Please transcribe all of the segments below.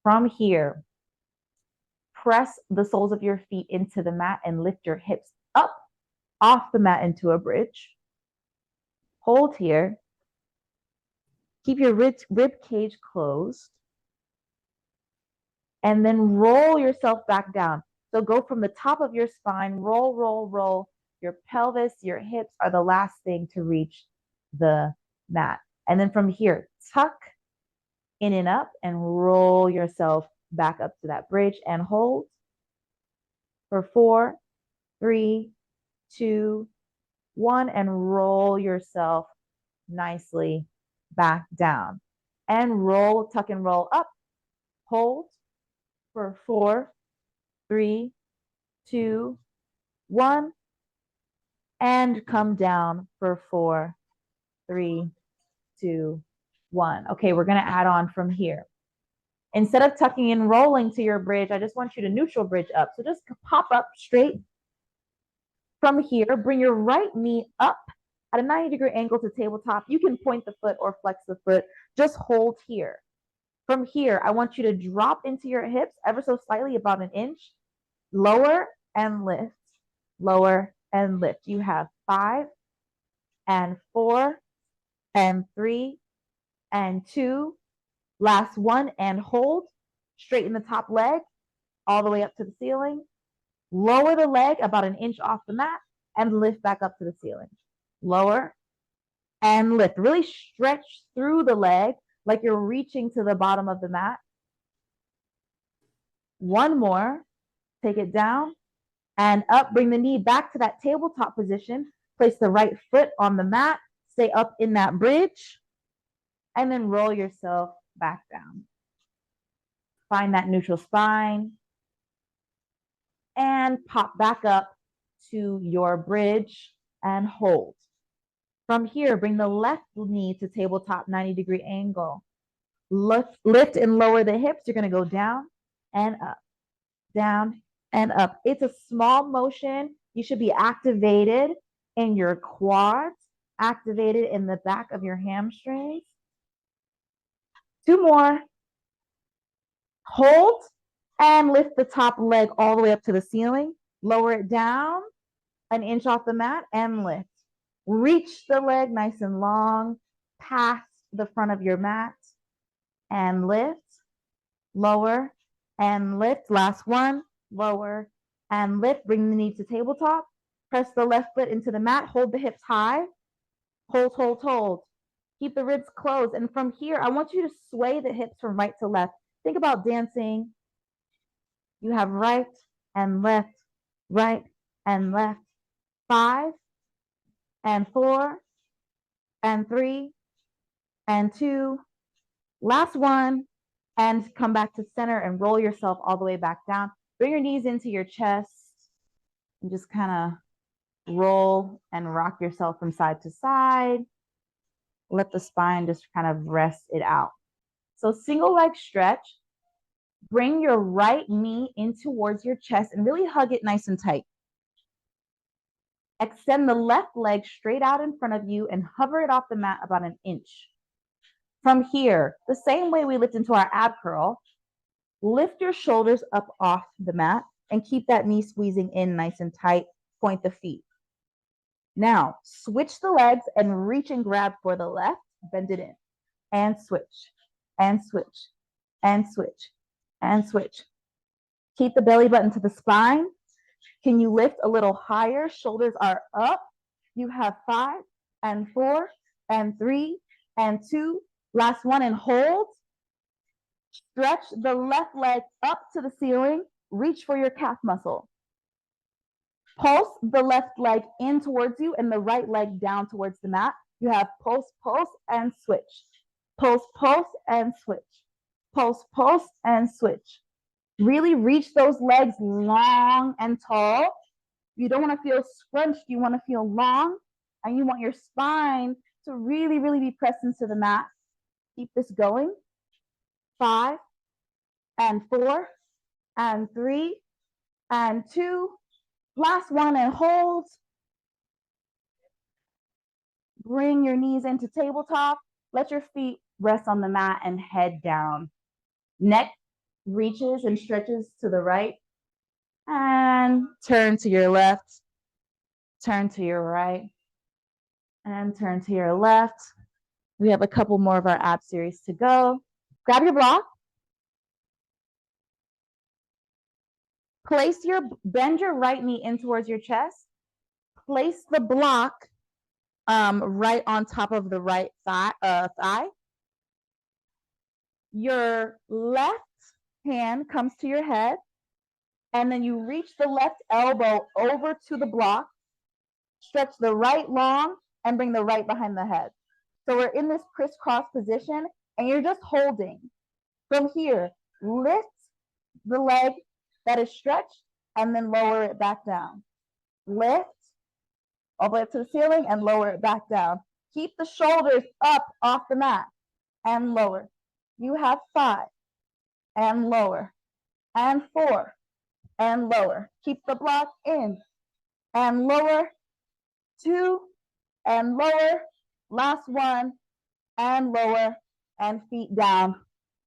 From here, press the soles of your feet into the mat and lift your hips up off the mat into a bridge. Hold here. Keep your rib cage closed. And then roll yourself back down. So go from the top of your spine, roll, roll, roll. Your pelvis, your hips are the last thing to reach the mat. And then from here, tuck in and up and roll yourself back up to that bridge and hold for 4, 3, 2, 1, and roll yourself nicely back down. And roll, tuck and roll up. Hold for 4, 3, 2, 1, and come down for 4, 3, 2, 1. Okay, we're going to add on from here. Instead of tucking and rolling to your bridge, I just want you to neutral bridge up. So just pop up straight. From here, bring your right knee up at a 90-degree angle to tabletop. You can point the foot or flex the foot. Just hold here. From here, I want you to drop into your hips ever so slightly, about an inch. Lower and lift. Lower and lift. You have 5 and 4 and 3 and 2. Last one, and hold. Straighten the top leg all the way up to the ceiling. Lower the leg about an inch off the mat and lift back up to the ceiling. Lower and lift. Really stretch through the leg like you're reaching to the bottom of the mat. One more. Take it down and up. Bring the knee back to that tabletop position. Place the right foot on the mat. Stay up in that bridge. And then roll yourself back down. Find that neutral spine. And pop back up to your bridge and hold. From here, bring the left knee to tabletop 90-degree angle. Lift and lower the hips. You're going to go down and up, down and up. It's a small motion. You should be activated in your quads, activated in the back of your hamstrings. 2 more. Hold and lift the top leg all the way up to the ceiling. Lower it down an inch off the mat and lift. Reach the leg nice and long past the front of your mat and lift. Lower and lift. Last one. Lower and lift. Bring the knee to tabletop. Press the left foot into the mat. Hold the hips high. Hold, hold, hold. Keep the ribs closed. And from here, I want you to sway the hips from right to left. Think about dancing. You have right and left, right and left. 5 and 4 and 3 and 2. Last one. And come back to center and roll yourself all the way back down. Bring your knees into your chest and just kind of roll and rock yourself from side to side. Let the spine just kind of rest it out. So single leg stretch. Bring your right knee in towards your chest and really hug it nice and tight. Extend the left leg straight out in front of you and hover it off the mat about an inch. From here, the same way we lift into our ab curl, lift your shoulders up off the mat and keep that knee squeezing in nice and tight. Point the feet. Now, switch the legs and reach and grab for the left. Bend it in. And switch. And switch. And switch. And switch. Keep the belly button to the spine. Can you lift a little higher? Shoulders are up. You have 5 and 4 and 3 and 2. Last one, and hold. Stretch the left leg up to the ceiling. Reach for your calf muscle. Pulse the left leg in towards you and the right leg down towards the mat. You have pulse, pulse, and switch. Pulse, pulse, and switch. Pulse, pulse, and switch. Really reach those legs long and tall. You don't want to feel scrunched. You want to feel long, and you want your spine to really, really be pressed into the mat. Keep this going. 5 and 4 and 3 and 2. Last one, and hold. Bring your knees into tabletop. Let your feet rest on the mat and head down. Neck reaches and stretches to the right, and turn to your left, turn to your right, and turn to your left. We have a couple more of our ab series to go. Grab your block. Bend your right knee in towards your chest. Place the block right on top of the right thigh. Your left hand comes to your head, and then you reach the left elbow over to the block, stretch the right long, and bring the right behind the head. So we're in this crisscross position, and you're just holding. From here, lift the leg that is stretched, and then lower it back down. Lift all the way up to the ceiling and lower it back down. Keep the shoulders up off the mat and lower. You have 5 and lower, and 4 and lower. Keep the block in and lower, 2 and lower, last 1 and lower, and feet down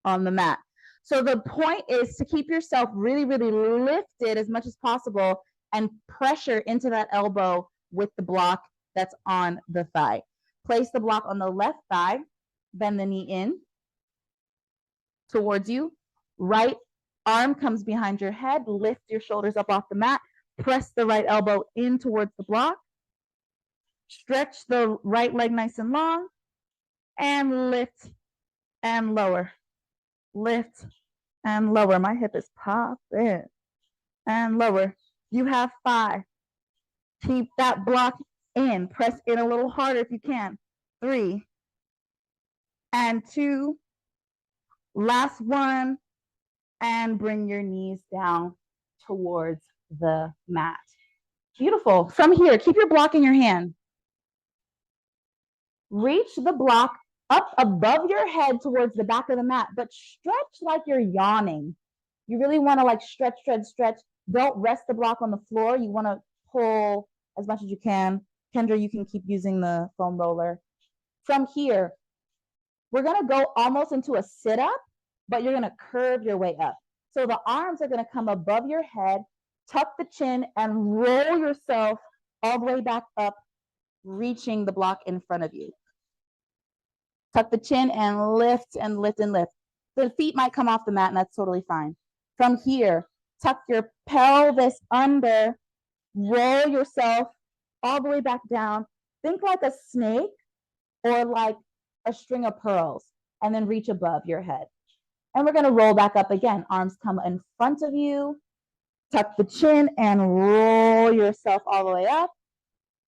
on the mat. So the point is to keep yourself really, really lifted as much as possible and pressure into that elbow with the block that's on the thigh. Place the block on the left thigh, bend the knee in towards you. Right arm comes behind your head, lift your shoulders up off the mat, press the right elbow in towards the block, stretch the right leg nice and long, and lift and lower. Lift and lower. My hip is popping. And lower. You have 5. Keep that block in. Press in a little harder if you can. 3 and 2. Last 1. And bring your knees down towards the mat. Beautiful. From here, keep your block in your hand. Reach the block up above your head towards the back of the mat, but stretch like you're yawning. You really want to like stretch. Don't rest the block on the floor. You want to pull as much as you can. Kendra, you can keep using the foam roller. From here, we're going to go almost into a sit-up, but you're going to curve your way up. So the arms are going to come above your head, tuck the chin, and roll yourself all the way back up, reaching the block in front of you. Tuck the chin and lift and lift and lift. The feet might come off the mat, and that's totally fine. From here, tuck your pelvis under, roll yourself all the way back down. Think like a snake or like a string of pearls, and then reach above your head. And we're going to roll back up again. Arms come in front of you. Tuck the chin and roll yourself all the way up.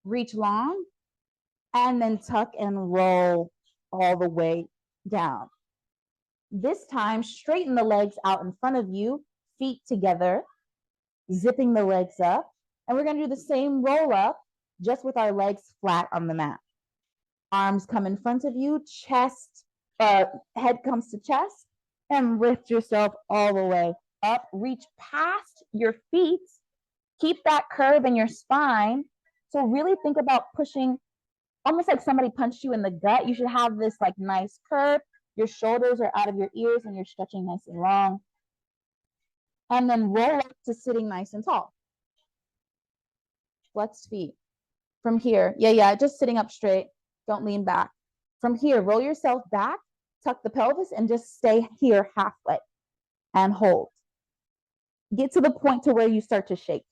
Reach long, and then tuck and roll all the way down. This time, straighten the legs out in front of you, feet together, zipping the legs up. And we're going to do the same roll up, just with our legs flat on the mat. Arms come in front of you, head comes to chest, and lift yourself all the way up. Reach past your feet. Keep that curve in your spine. So really think about pushing, almost like somebody punched you in the gut. You should have this like nice curve. Your shoulders are out of your ears and you're stretching nice and long. And then roll up to sitting nice and tall. Flexed feet. From here, just sitting up straight. Don't lean back. From here, roll yourself back, tuck the pelvis, and just stay here halfway and hold. Get to the point to where you start to shake.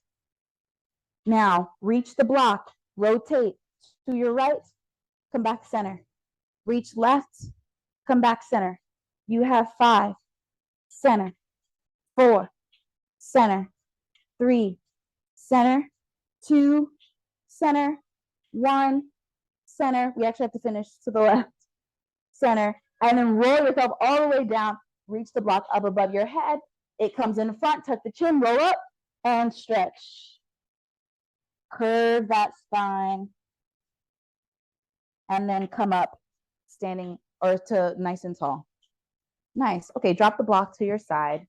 Now, reach the block, rotate to your right, come back center. Reach left, come back center. You have 5, center, 4, center, 3, center, 2, center, 1, center. We actually have to finish to the left, center, and then roll yourself all the way down. Reach the block up above your head. It comes in front, tuck the chin, roll up, and stretch. Curve that spine, and then come up, standing or to nice and tall. Nice. Okay, drop the block to your side.